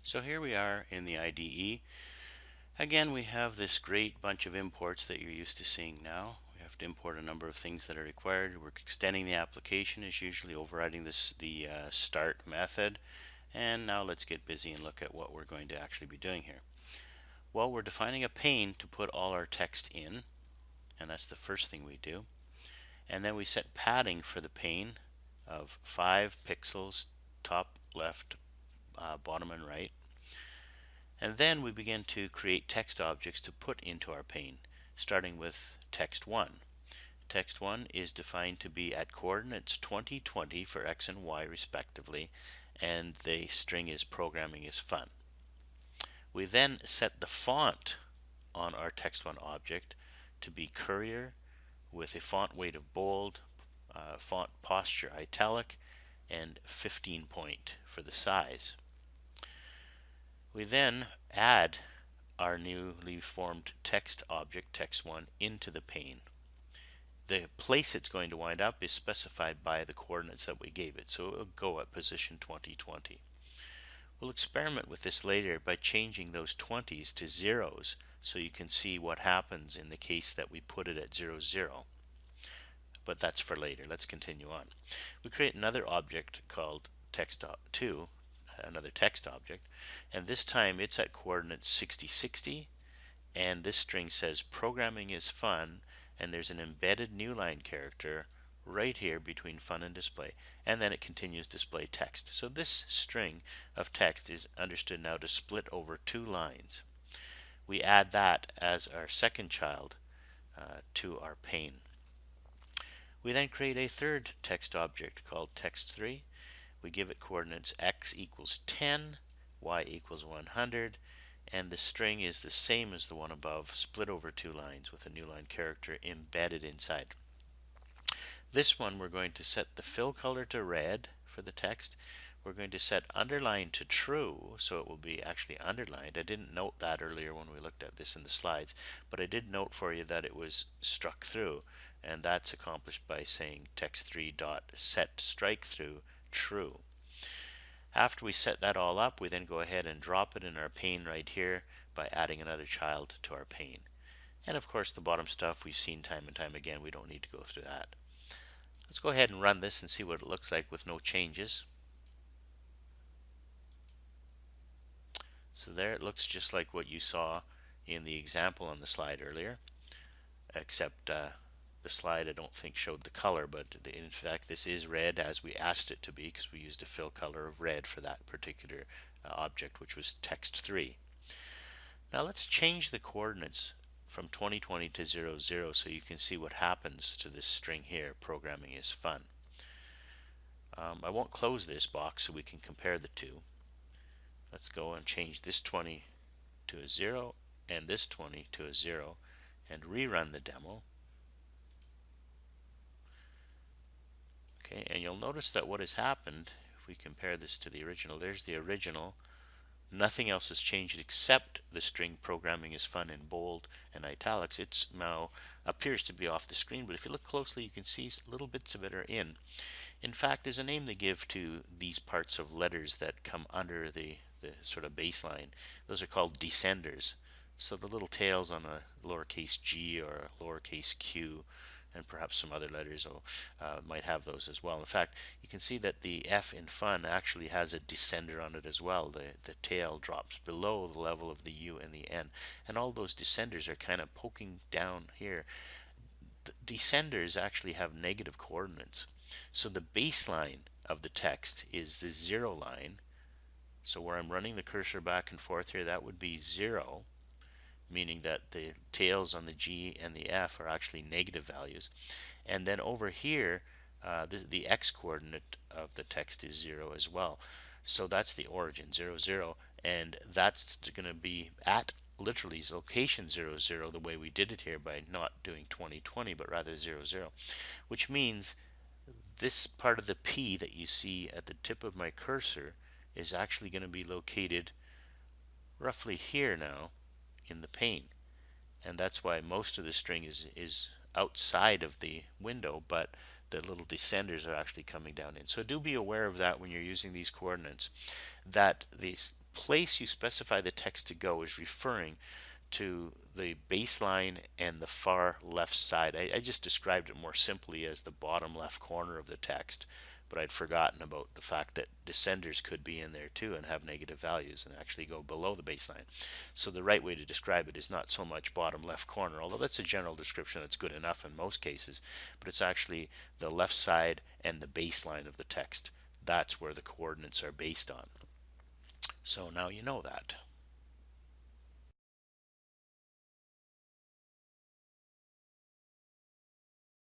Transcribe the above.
So here we are in the IDE. Again, we have this great bunch of imports that you're used to seeing now. We have to import a number of things that are required. We're extending the application, is usually overriding the start method. And now let's get busy and look at what we're going to actually be doing here. Well, we're defining a pane to put all our text in, and that's the first thing we do. And then we set padding for the pane of 5 pixels, top, left, bottom, and right. And then we begin to create text objects to put into our pane, starting with text1. Text1 is defined to be at coordinates 20, 20 for x and y respectively, and the string is programming is fun. We then set the font on our text1 object to be Courier with a font weight of bold, font posture italic, and 15 point for the size. We then add our newly formed text object, text1, into the pane. The place it's going to wind up is specified by the coordinates that we gave it, so it will go at position 20, 20. We'll experiment with this later by changing those 20s to zeros so you can see what happens in the case that we put it at 0, 0. But that's for later. Let's continue on. We create another object called text2, another text object, and this time it's at coordinates 60, 60, and this string says programming is fun, and there's an embedded new line character right here between fun and display, and then it continues display text. So this string of text is understood now to split over 2 lines. We add that as our second child to our pane. We then create a third text object called text3. We give it coordinates x equals 10, y equals 100, and the string is the same as the one above, split over 2 lines with a new line character embedded inside. This one we're going to set the fill color to red for the text. We're going to set underline to true, so it will be actually underlined. I didn't note that earlier when we looked at this in the slides, but I did note for you that it was struck through, and that's accomplished by saying text3 dot set strike through true. After we set that all up, we then go ahead and drop it in our pane right here by adding another child to our pane. And of course the bottom stuff we've seen time and time again, we don't need to go through that. Let's go ahead and run this and see what it looks like with no changes. So there it looks just like what you saw in the example on the slide earlier, except the slide I don't think showed the color, but in fact this is red as we asked it to be because we used a fill color of red for that particular object, which was text3. Now let's change the coordinates from 2020 to 0, 0 so you can see what happens to this string here. Programming is fun. I won't close this box so we can compare the two. Let's go and change this 20 to a 0 and this 20 to a 0 and rerun the demo. Okay, and you'll notice that what has happened, if we compare this to the original, there's the original. Nothing else has changed except the string programming is fun in bold and italics. It's now appears to be off the screen, but if you look closely you can see little bits of it are in. In fact, there's a name they give to these parts of letters that come under the sort of baseline. Those are called descenders. So the little tails on a lowercase g or a lowercase q, and perhaps some other letters might have those as well. In fact, you can see that the F in fun actually has a descender on it as well. The tail drops below the level of the U and the N, and all those descenders are kind of poking down here. The descenders actually have negative coordinates. So the baseline of the text is the 0 line. So where I'm running the cursor back and forth here, that would be 0, meaning that the tails on the G and the F are actually negative values. And then over here, the X coordinate of the text is 0 as well. So that's the origin, 0, 0, and that's going to be at literally location 0, 0, the way we did it here by not doing 20, 20, but rather 0, 0, which means this part of the P that you see at the tip of my cursor is actually going to be located roughly here now in the pane, and that's why most of the string is outside of the window, but the little descenders are actually coming down in. So do be aware of that when you're using these coordinates, that these place you specify the text to go is referring to the baseline and the far left side. I just described it more simply as the bottom left corner of the text, but I'd forgotten about the fact that descenders could be in there too and have negative values and actually go below the baseline. So the right way to describe it is not so much bottom left corner, although that's a general description that's good enough in most cases, but it's actually the left side and the baseline of the text. That's where the coordinates are based on. So now you know that.